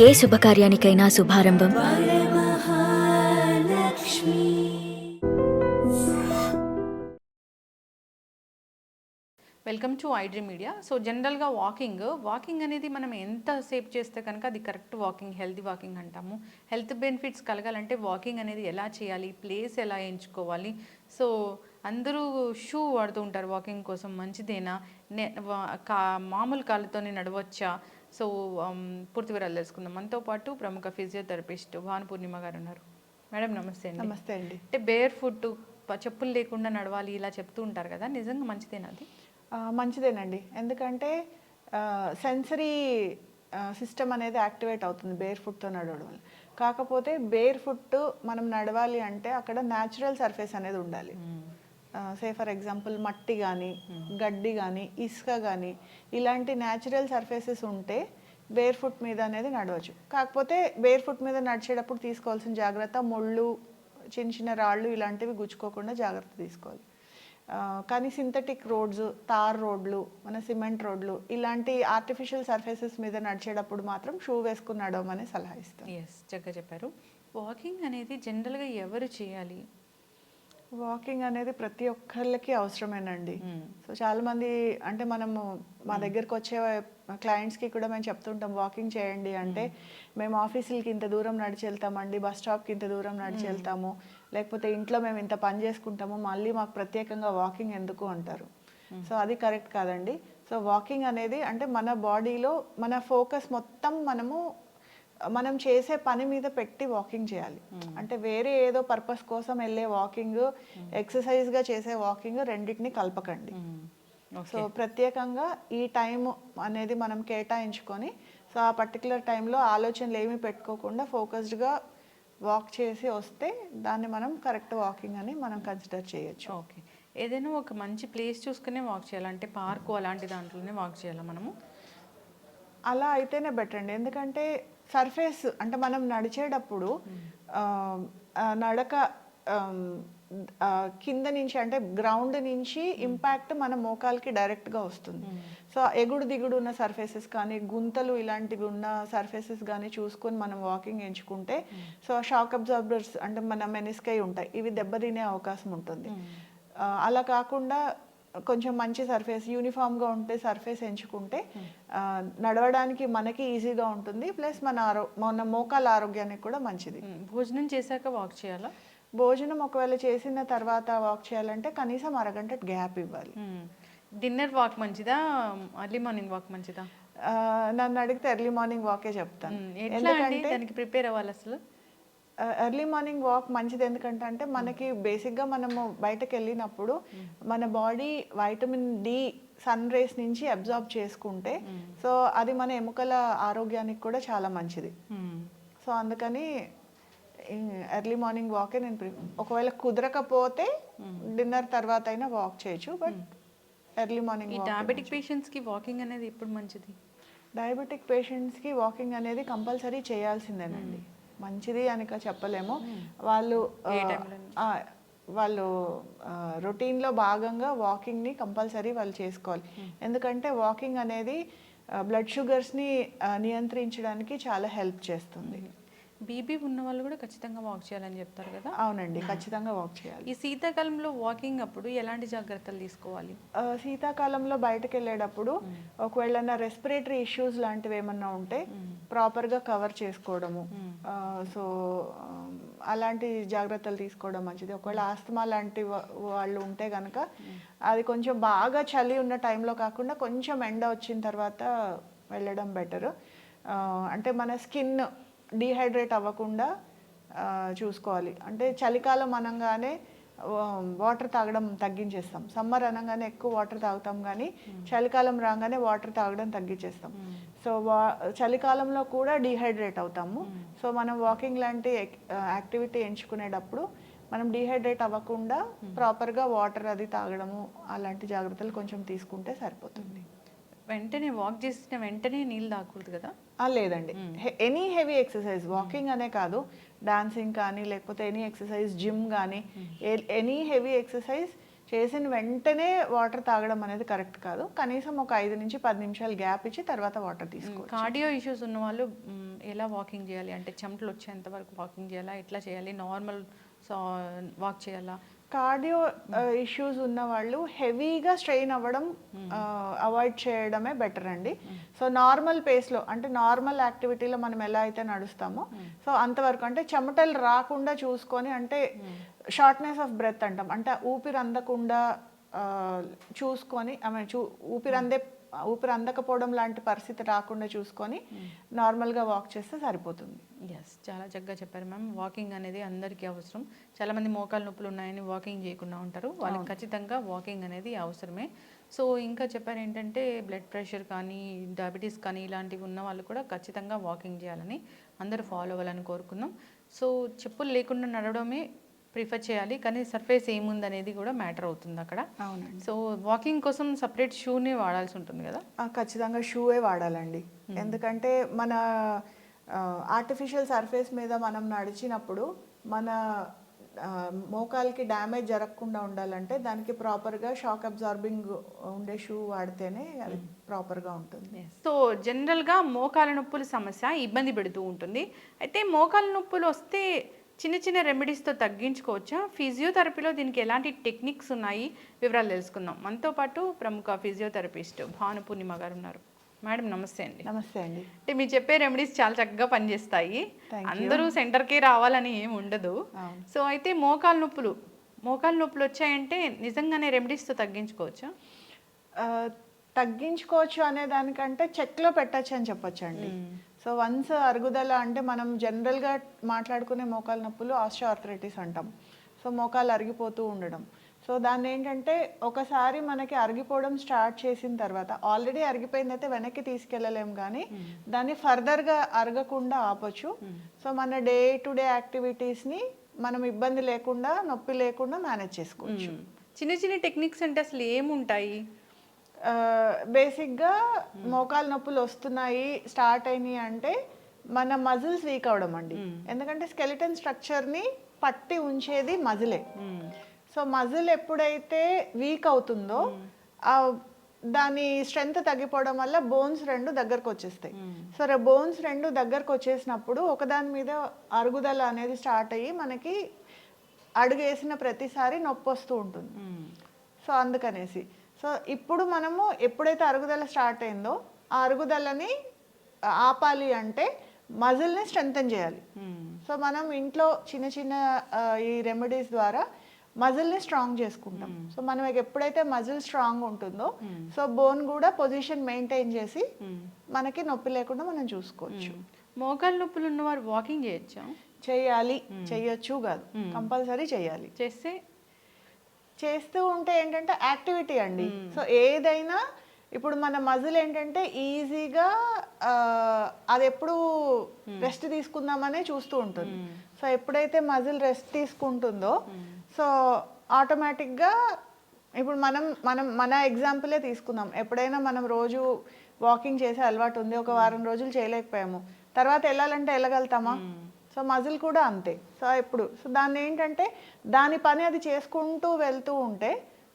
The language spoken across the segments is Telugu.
ఏ శుభకార్యానికైనా శుభారంభం welcome to iDream Media. So జనరల్గా వాకింగ్ అనేది మనం ఎంత సేపు చేస్తే కనుక అది కరెక్ట్ వాకింగ్, హెల్తీ వాకింగ్ అంటాము. హెల్త్ బెనిఫిట్స్ కలగాలంటే వాకింగ్ అనేది ఎలా చేయాలి, ప్లేస్ ఎలా ఎంచుకోవాలి. సో అందరూ షూ వాడుతూ ఉంటారు వాకింగ్ కోసం. మంచిదేనా, మామూలు కాళ్ళతోనే నడవచ్చా? సో పూర్తి వివరాలు తెలుసుకుందాం. మనతో పాటు ప్రముఖ ఫిజియోథెరపిస్ట్ భాను పూర్ణిమ గారు ఉన్నారు. మేడం నమస్తే అండి. నమస్తే అండి. అంటే బేర్ ఫుట్, చెప్పులు లేకుండా నడవాలి ఇలా చెప్తూ ఉంటారు కదా, నిజంగా మంచిదేనా అది? మంచిదేనండి, ఎందుకంటే సెన్సరీ సిస్టమ్ అనేది యాక్టివేట్ అవుతుంది బేర్ ఫుట్తో నడవడం వల్ల. కాకపోతే బేర్ ఫుట్ మనం నడవాలి అంటే అక్కడ న్యాచురల్ సర్ఫేస్ అనేది ఉండాలి. సే ఫర్ ఎగ్జాంపుల్ మట్టి కానీ, గడ్డి కానీ, ఇసుక కానీ, ఇలాంటి న్యాచురల్ సర్ఫేసెస్ ఉంటే బేర్ ఫుట్ మీద అనేది నడవచ్చు. కాకపోతే బేర్ ఫుట్ మీద నడిచేటప్పుడు తీసుకోవాల్సిన జాగ్రత్త, ముళ్ళు, చిన్న చిన్న రాళ్ళు ఇలాంటివి గుచ్చుకోకుండా జాగ్రత్త తీసుకోవాలి. కానీ సింథటిక్ రోడ్స్, తార్ రోడ్లు, మన సిమెంట్ రోడ్లు, ఇలాంటి ఆర్టిఫిషియల్ సర్ఫేసెస్ మీద నడిచేటప్పుడు మాత్రం షూ వేసుకుని నడవమని సలహా ఇస్తాం. ఎస్, చక్కగా చెప్పారు. వాకింగ్ అనేది జనరల్గా ఎవరు చేయాలి? వాకింగ్ అనేది ప్రతి ఒక్కళ్ళకి అవసరమేనండి. సో చాలామంది అంటే మనము మా దగ్గరకు వచ్చే క్లయింట్స్కి కూడా మేము చెప్తుంటాం వాకింగ్ చేయండి అంటే, మేము ఆఫీసులకి ఇంత దూరం నడిచి వెళ్తామండి, బస్ స్టాప్కి ఇంత దూరం నడిచి వెళ్తాము, లేకపోతే ఇంట్లో మేము ఇంత పని చేసుకుంటాము, మళ్ళీ మాకు ప్రత్యేకంగా వాకింగ్ ఎందుకు అంటారు. సో అది కరెక్ట్ కాదండి. సో వాకింగ్ అనేది అంటే మన బాడీలో మన ఫోకస్ మొత్తం మనం చేసే పని మీద పెట్టి వాకింగ్ చేయాలి. అంటే వేరే ఏదో పర్పస్ కోసం వెళ్ళే వాకింగ్, ఎక్సర్సైజ్గా చేసే వాకింగ్ రెండింటిని కలపకండి. సో ప్రత్యేకంగా ఈ టైం అనేది మనం కేటాయించుకొని, సో ఆ పర్టికులర్ టైంలో ఆలోచనలు ఏమీ పెట్టుకోకుండా ఫోకస్డ్గా వాక్ చేసి వస్తే దాన్ని మనం కరెక్ట్ వాకింగ్ అని మనం కన్సిడర్ చేయొచ్చు. ఓకే, ఏదైనా ఒక మంచి ప్లేస్ చూసుకునే వాక్ చేయాలంటే పార్కు అలాంటి దాంట్లోనే వాక్ చేయాలా మనము? అలా అయితేనే బెటర్ అండి, ఎందుకంటే సర్ఫేస్ అంటే మనం నడిచేటప్పుడు నడక కింద నుంచి అంటే గ్రౌండ్ నుంచి ఇంపాక్ట్ మన మోకాలకి డైరెక్ట్గా వస్తుంది. సో ఎగుడు దిగుడు ఉన్న సర్ఫేసెస్ కానీ, గుంతలు ఇలాంటివి ఉన్న సర్ఫేసెస్ కానీ చూసుకొని మనం వాకింగ్ ఎంచుకుంటే, సో షాక్ అబ్జార్బర్స్ అంటే మన మెనిస్కై ఉంటాయి, ఇవి దెబ్బతినే అవకాశం ఉంటుంది. అలా కాకుండా కొంచెం మంచి సర్ఫేస్, యూనిఫామ్గా ఉంటే సర్ఫేస్ ఎంచుకుంటే నడవడానికి మనకి ఈజీగా ఉంటుంది, ప్లస్ మన మోకాల ఆరోగ్యానికి కూడా మంచిది. భోజనం చేశాక వాక్ చేయాలా? భోజనం ఒకవేళ చేసిన తర్వాత వాక్ చేయాలంటే కనీసం అరగంట గ్యాప్ ఇవ్వాలి. డిన్నర్ వాక్ మంచిదా, ఎర్లీ మార్నింగ్ వాక్ మంచిదా? నన్ను అడిగితే ఎర్లీ మార్నింగ్ వాకే చెప్తాను. ఎందుకంటే దానికి ప్రిపేర్ అవ్వాలి అసలు. ఎర్లీ మార్నింగ్ వాక్ మంచిది ఎందుకంటే మనకి బేసిక్గా మనము బయటకు వెళ్ళినప్పుడు మన body vitamin D sun rays నుంచి అబ్జార్బ్ చేసుకుంటే, సో అది మన ఎముకల ఆరోగ్యానికి కూడా చాలా మంచిది. సో అందుకని ఎర్లీ మార్నింగ్ వాకే నేను ఒకవేళ కుదరకపోతే డిన్నర్ తర్వాత అయినా వాక్ చేయొచ్చు, బట్ ఎర్లీ మార్నింగ్. డయాబెటిక్ పేషెంట్స్కి వాకింగ్ అనేది ఎప్పుడు మంచిది? డయాబెటిక్ పేషెంట్స్కి వాకింగ్ అనేది కంపల్సరీ చేయాల్సిందేనండి. మంచిది అని చెప్పలేము, వాళ్ళు రొటీన్లో భాగంగా వాకింగ్ని కంపల్సరీ వాళ్ళు చేసుకోవాలి. ఎందుకంటే వాకింగ్ అనేది బ్లడ్ షుగర్స్ని నియంత్రించడానికి చాలా హెల్ప్ చేస్తుంది. బీపీ ఉన్న వాళ్ళు కూడా ఖచ్చితంగా వాక్ చేయాలని చెప్తారు కదా? అవునండి, ఖచ్చితంగా వాక్ చేయాలి. ఈ శీతాకాలంలో వాకింగ్ అప్పుడు ఎలాంటి జాగ్రత్తలు తీసుకోవాలి? శీతాకాలంలో బయటకు వెళ్ళేటప్పుడు ఒకవేళ రెస్పిరేటరీ ఇష్యూస్ లాంటివి ఏమన్నా ఉంటే ప్రాపర్గా కవర్ చేసుకోవడము, సో అలాంటి జాగ్రత్తలు తీసుకోవడం మంచిది. ఒకవేళ ఆస్తమా లాంటి వాళ్ళు ఉంటే కనుక అది కొంచెం బాగా చలి ఉన్న టైంలో కాకుండా కొంచెం ఎండ వచ్చిన తర్వాత వెళ్ళడం బెటరు. అంటే మన స్కిన్ డీహైడ్రేట్ అవ్వకుండా చూసుకోవాలి. అంటే చలికాలం అనగానే వాటర్ తాగడం తగ్గించేస్తాం, సమ్మర్ అనగానే ఎక్కువ వాటర్ తాగుతాం, కానీ చలికాలం రాగానే వాటర్ తాగడం తగ్గించేస్తాం. సో చలికాలంలో కూడా డీహైడ్రేట్ అవుతాము. సో మనం వాకింగ్ లాంటి యాక్టివిటీ ఎంచుకునేటప్పుడు మనం డీహైడ్రేట్ అవ్వకుండా ప్రాపర్గా వాటర్ అది తాగడము అలాంటి జాగ్రత్తలు కొంచెం తీసుకుంటే సరిపోతుంది. వెంటనే వాక్ చేసిన వెంటనే నీళ్ళు తాగకూడదు కదా? లేదండి, ఎనీ హెవీ ఎక్సర్సైజ్, వాకింగ్ అనే కాదు, డాన్సింగ్ కానీ లేకపోతే ఎనీ ఎక్సర్సైజ్, జిమ్ కానీ ఎనీ హెవీ ఎక్సర్సైజ్ చేసిన వెంటనే వాటర్ తాగడం అనేది కరెక్ట్ కాదు. కనీసం ఒక 5 నుంచి 10 నిమిషాలు గ్యాప్ ఇచ్చి తర్వాత వాటర్ తీసుకోవచ్చు. కార్డియో ఇష్యూస్ ఉన్న వాళ్ళు ఎలా వాకింగ్ చేయాలి అంటే చెమటలు వచ్చేంత వరకు వాకింగ్ చేయాలా, ఎట్లా చేయాలి, నార్మల్ వాక్ చేయాలా? కార్డియో ఇష్యూస్ ఉన్న వాళ్ళు హెవీగా స్ట్రెయిన్ అవ్వడం అవాయిడ్ చేయడమే బెటర్ అండి. సో నార్మల్ పేస్లో అంటే నార్మల్ యాక్టివిటీలో మనం ఎలా అయితే నడుస్తామో సో అంతవరకు అంటే చెమటలు రాకుండా చూసుకొని, అంటే షార్ట్నెస్ ఆఫ్ బ్రెత్ అంటాం, అంటే ఊపిరి అందకుండా చూసుకొని ఊపిరి అందకపోవడం లాంటి పరిస్థితి రాకుండా చూసుకొని నార్మల్గా వాక్ చేస్తే సరిపోతుంది. ఎస్, చాలా చక్కగా చెప్పారు మ్యామ్. వాకింగ్ అనేది అందరికీ అవసరం. చాలామంది మోకాలు నొప్పులు ఉన్నాయని వాకింగ్ చేయకుండా ఉంటారు, వాళ్ళకి ఖచ్చితంగా వాకింగ్ అనేది అవసరమే. సో ఇంకా చెప్పారు ఏంటంటే బ్లడ్ ప్రెషర్ కానీ డయాబెటీస్ కానీ ఇలాంటివి ఉన్న వాళ్ళు కూడా ఖచ్చితంగా వాకింగ్ చేయాలని అందరూ ఫాలో అవ్వాలని కోరుకుందాం. సో చెప్పులు లేకుండా నడవడమే ప్రిఫర్ చేయాలి, కానీ సర్ఫేస్ ఏముందనేది కూడా మ్యాటర్ అవుతుంది అక్కడ. అవునండి. సో వాకింగ్ కోసం సపరేట్ షూనే వాడాల్సి ఉంటుంది కదా? ఖచ్చితంగా షూవే వాడాలండి. ఎందుకంటే మన ఆర్టిఫిషియల్ సర్ఫేస్ మీద మనం నడిచినప్పుడు మన మోకాలకి డ్యామేజ్ జరగకుండా ఉండాలంటే దానికి ప్రాపర్గా షాక్ అబ్జార్బింగ్ ఉండే షూ వాడితేనే అది ప్రాపర్గా ఉంటుంది. సో జనరల్గా మోకాల నొప్పుల సమస్య ఇబ్బంది పెడుతూ ఉంటుంది. అయితే మోకాల నొప్పులు వస్తే చిన్న చిన్న రెమెడీస్తో తగ్గించుకోవచ్చా? ఫిజియోథెరపీలో దీనికి ఎలాంటి టెక్నిక్స్ ఉన్నాయి, వివరాలు తెలుసుకుందాం. మనతో పాటు ప్రముఖ ఫిజియోథెరపిస్ట్ భాను పూర్ణిమ గారు ఉన్నారు. మేడం నమస్తే అండి. నమస్తే అండి. అంటే మీరు చెప్పే రెమెడీస్ చాలా చక్కగా పనిచేస్తాయి, అందరూ సెంటర్కే రావాలని ఏమి ఉండదు. సో అయితే మోకాల నొప్పులు వచ్చాయంటే నిజంగానే రెమెడీస్తో తగ్గించుకోవచ్చా? తగ్గించుకోవచ్చు అనే దానికంటే చెక్లో పెట్టచ్చు అని చెప్పొచ్చు అండి. సో వన్స్ అరుగుదల అంటే మనం జనరల్గా మాట్లాడుకునే మోకాల నొప్పులు ఆస్టియోఆర్థరైటిస్ అంటాం. సో మోకాలు అరిగిపోతూ ఉండడం. సో దాన్ని ఏంటంటే ఒకసారి మనకి అరిగిపోవడం స్టార్ట్ చేసిన తర్వాత ఆల్రెడీ అరిగిపోయిందైతే వెనక్కి తీసుకెళ్ళలేం, కానీ దాన్ని ఫర్దర్గా అరగకుండా ఆపొచ్చు. సో మన డే టు డే యాక్టివిటీస్ని మనం ఇబ్బంది లేకుండా నొప్పి లేకుండా మేనేజ్ చేసుకోవచ్చు. చిన్న చిన్న టెక్నిక్స్ అంటే అసలు ఏముంటాయి? బేసిక్గా మోకాలు నొప్పులు వస్తున్నాయి స్టార్ట్ అయినాయి అంటే మన మజిల్స్ వీక్ అవడం అండి. ఎందుకంటే స్కెలిటన్ స్ట్రక్చర్ని పట్టి ఉంచేది మజిలే. సో మజిల్ ఎప్పుడైతే వీక్ అవుతుందో దాని స్ట్రెంగ్త్ తగ్గిపోవడం వల్ల బోన్స్ రెండు దగ్గరకు వచ్చేస్తాయి. సో బోన్స్ రెండు దగ్గరకు వచ్చేసినప్పుడు ఒకదాని మీద అరుగుదల అనేది స్టార్ట్ అయ్యి మనకి అడుగు వేసిన ప్రతిసారి నొప్పి వస్తూ ఉంటుంది. సో అందుకనేసి సో ఇప్పుడు మనము ఎప్పుడైతే అరుగుదల స్టార్ట్ అయిందో ఆ అరుగుదలని ఆపాలి అంటే మజిల్ని స్ట్రెంగ్తన్ చేయాలి. సో మనం ఇంట్లో చిన్న చిన్న ఈ రెమెడీస్ ద్వారా మజిల్ని స్ట్రాంగ్ చేసుకుంటాం. సో మనం ఎప్పుడైతే మజిల్ స్ట్రాంగ్ ఉంటుందో సో బోన్ కూడా పొజిషన్ మెయింటైన్ చేసి మనకి నొప్పి లేకుండా మనం చూసుకోవచ్చు. మోకాలు నొప్పులు ఉన్నవారు వాకింగ్ చేయొచ్చా? చేయాలి, చేయొచ్చు కాదు, కంపల్సరీ చేయాలి. చేస్తూ ఉంటే ఏంటంటే యాక్టివిటీ అండి. సో ఏదైనా ఇప్పుడు మన మజిల్ ఏంటంటే ఈజీగా అది ఎప్పుడు రెస్ట్ తీసుకుందామనే చూస్తూ ఉంటుంది. సో ఎప్పుడైతే మజిల్ రెస్ట్ తీసుకుంటుందో సో ఆటోమేటిక్గా ఇప్పుడు మన ఎగ్జాంపులే తీసుకుందాం. ఎప్పుడైనా మనం రోజు వాకింగ్ చేసే అలవాటు ఉంది, ఒక వారం రోజులు చేయలేకపోయాము, తర్వాత వెళ్ళాలంటే వెళ్ళగలుగుతామా? సో మజిల్ కూడా అంతే. సో దాన్ని ఏంటంటే దాని పని అది చేసుకుంటూ వెళ్తూ ఉంటే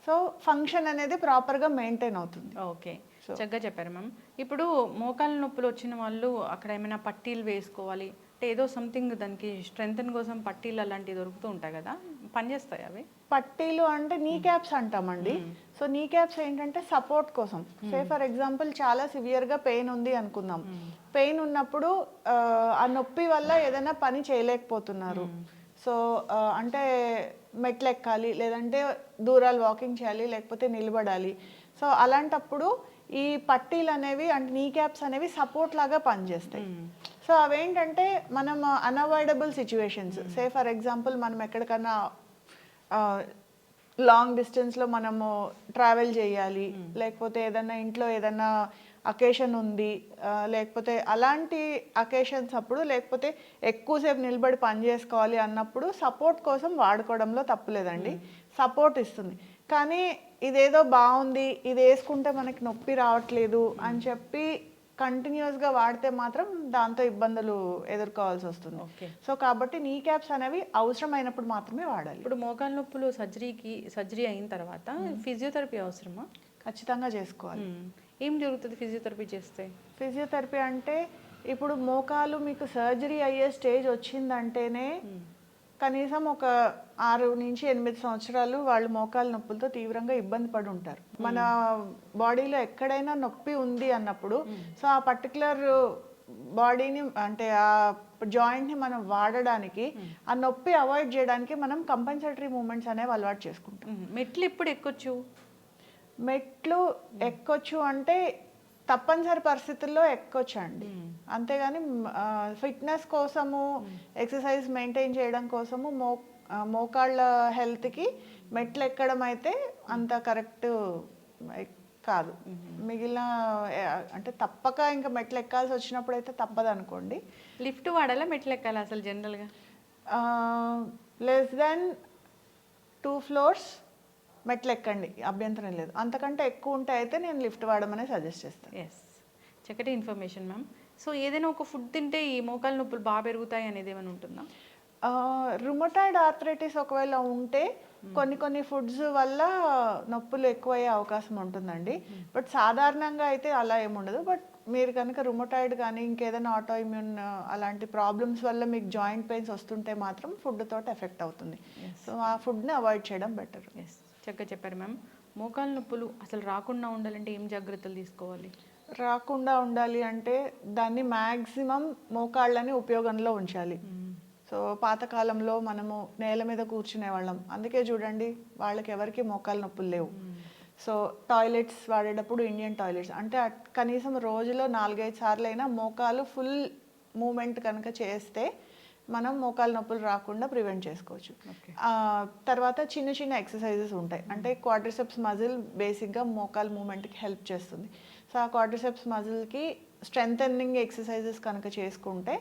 సో ఫంక్షన్ అనేది ప్రాపర్గా మెయింటైన్ అవుతుంది. ఓకే, చక్కగా చెప్పారు మ్యామ్. ఇప్పుడు మోకాల నొప్పులు వచ్చిన వాళ్ళు అక్కడ ఏమైనా పట్టీలు వేసుకోవాలి అంటే ఏదో సంథింగ్ దానికి స్ట్రెంగ్తన్ కోసం పట్టీలు అలాంటివి దొరుకుతూ ఉంటాయి కదా, పనిచేస్తాయి అవి? పట్టీలు అంటే నీ క్యాప్స్ అంటామండి. సో నీ క్యాప్స్ ఏంటంటే సపోర్ట్ కోసం. సే ఫర్ ఎగ్జాంపుల్ చాలా సివియర్గా పెయిన్ ఉంది అనుకుందాం. పెయిన్ ఉన్నప్పుడు ఆ నొప్పి వల్ల ఏదైనా పని చేయలేకపోతున్నారు. సో అంటే మెట్లు ఎక్కాలి, లేదంటే దూరాలు వాకింగ్ చేయాలి, లేకపోతే నిలబడాలి. సో అలాంటప్పుడు ఈ పట్టీలు అనేవి అంటే నీ క్యాప్స్ అనేవి సపోర్ట్ లాగా పనిచేస్తాయి. సో అవేంటంటే మనం unavoidable situations, say for example మనం ఎక్కడికన్నా లాంగ్ డిస్టెన్స్లో మనము ట్రావెల్ చేయాలి, లేకపోతే ఏదన్నా ఇంట్లో ఏదన్నా అకేషన్ ఉంది, లేకపోతే అలాంటి అకేషన్స్ అప్పుడు, లేకపోతే ఎక్కువసేపు నిలబడి పని చేసుకోవాలి అన్నప్పుడు సపోర్ట్ కోసం వాడుకోవడంలో తప్పులేదండి. సపోర్ట్ ఇస్తుంది. కానీ ఇదేదో బాగుంది, ఇది వేసుకుంటే మనకి నొప్పి రావట్లేదు అని చెప్పి కంటిన్యూస్గా వాడితే మాత్రం దాంతో ఇబ్బందులు ఎదుర్కోవాల్సి వస్తుంది. ఓకే. సో కాబట్టి నీ క్యాప్స్ అనేవి అవసరమైనప్పుడు మాత్రమే వాడాలి. ఇప్పుడు మోకాలు నొప్పులు సర్జరీ అయిన తర్వాత ఫిజియోథెరపీ అవసరమా? ఖచ్చితంగా చేసుకోవాలి. ఏం జరుగుతుంది ఫిజియోథెరపీ చేస్తే? ఫిజియోథెరపీ అంటే ఇప్పుడు మోకాలు మీకు సర్జరీ అయ్యే స్టేజ్ వచ్చిందంటేనే కనీసం ఒక 6 నుంచి 8 సంవత్సరాలు వాళ్ళు మోకాలు నొప్పులతో తీవ్రంగా ఇబ్బంది పడి ఉంటారు. మన బాడీలో ఎక్కడైనా నొప్పి ఉంది అన్నప్పుడు సో ఆ పర్టికులర్ బాడీని అంటే ఆ జాయింట్ని మనం వాడడానికి ఆ నొప్పి అవాయిడ్ చేయడానికి మనం కంపల్సరీ మూమెంట్స్ అనేవి అలవాటు చేసుకుంటాం. మెట్లు ఎప్పుడు ఎక్కొచ్చు? మెట్లు ఎక్కొచ్చు అంటే తప్పనిసరి పరిస్థితుల్లో ఎక్కొచ్చు అండి. అంతేగాని ఫిట్నెస్ కోసము ఎక్సర్సైజ్ మెయింటైన్ చేయడం కోసము మోకాళ్ళ హెల్త్కి మెట్లు ఎక్కడం అయితే అంత కరెక్ట్ కాదు. మిగిలిన అంటే తప్పక ఇంకా మెట్లు ఎక్కాల్సి వచ్చినప్పుడు అయితే తప్పదు అనుకోండి. లిఫ్ట్ వాడాలా మెట్లు ఎక్కాలా అసలు జనరల్గా? లెస్ దెన్ 2 ఫ్లోర్స్ మెట్లు ఎక్కండి, అభ్యంతరం లేదు. అంతకంటే ఎక్కువ ఉంటే అయితే నేను లిఫ్ట్ వాడమని సజెస్ట్ చేస్తాను. ఎస్, చక్కటి ఇన్ఫర్మేషన్ మ్యామ్. సో ఏదైనా ఒక ఫుడ్ తింటే ఈ మోకాలు నొప్పులు బాగా పెరుగుతాయి అనేది ఏమైనా ఉంటుందా? రుమటాయిడ్ ఆర్థరైటిస్ ఒకవేళ ఉంటే కొన్ని ఫుడ్స్ వల్ల నొప్పులు ఎక్కువయ్యే అవకాశం ఉంటుందండి. బట్ సాధారణంగా అయితే అలా ఏముండదు. బట్ మీరు కనుక రుమటాయిడ్ కానీ ఇంకేదైనా ఆటో ఇమ్యూన్ అలాంటి ప్రాబ్లమ్స్ వల్ల మీకు జాయింట్ పెయిన్స్ వస్తుంటే మాత్రం ఫుడ్ తోటి ఎఫెక్ట్ అవుతుంది. సో ఆ ఫుడ్ని అవాయిడ్ చేయడం బెటర్. ఎస్, చక్కగా చెప్పారు మ్యామ్. మోకాలు నొప్పులు అసలు రాకుండా ఉండాలంటే ఏం జాగ్రత్తలు తీసుకోవాలి? రాకుండా ఉండాలి అంటే దాన్ని మ్యాక్సిమం మోకాళ్ళని ఉపయోగంలో ఉంచాలి. సో పాతకాలంలో మనము నేల మీద కూర్చునే వాళ్ళం, అందుకే చూడండి వాళ్ళకి ఎవరికి మోకాలు నొప్పులు లేవు. సో టాయిలెట్స్ వాడేటప్పుడు ఇండియన్ టాయిలెట్స్ అంటే కనీసం రోజులో 4-5 సార్లు అయినా మోకాలు ఫుల్ మూమెంట్ కనుక చేస్తే మనం మోకాలు నొప్పులు రాకుండా ప్రివెంట్ చేసుకోవచ్చు. తర్వాత చిన్న చిన్న ఎక్సర్సైజెస్ ఉంటాయి. అంటే క్వాడ్రిసెప్స్ మజిల్ బేసిక్గా మోకాలు మూమెంట్కి హెల్ప్ చేస్తుంది. సో ఆ క్వాడ్రిసెప్స్ మజిల్కి స్ట్రెంథెనింగ్ ఎక్సర్సైజెస్ కనుక చేసుకుంటే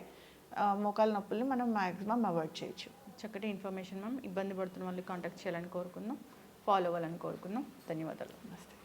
మోకాలు నొప్పుల్ని మనం మ్యాక్సిమం అవాయిడ్ చేయొచ్చు. చక్కటి ఇన్ఫర్మేషన్ మ్యామ్. ఇబ్బంది పడుతున్న వాళ్ళు కాంటాక్ట్ చేయాలని కోరుకుందాం, ఫాలో అవ్వాలని కోరుకుందాం. ధన్యవాదాలు. నమస్తే.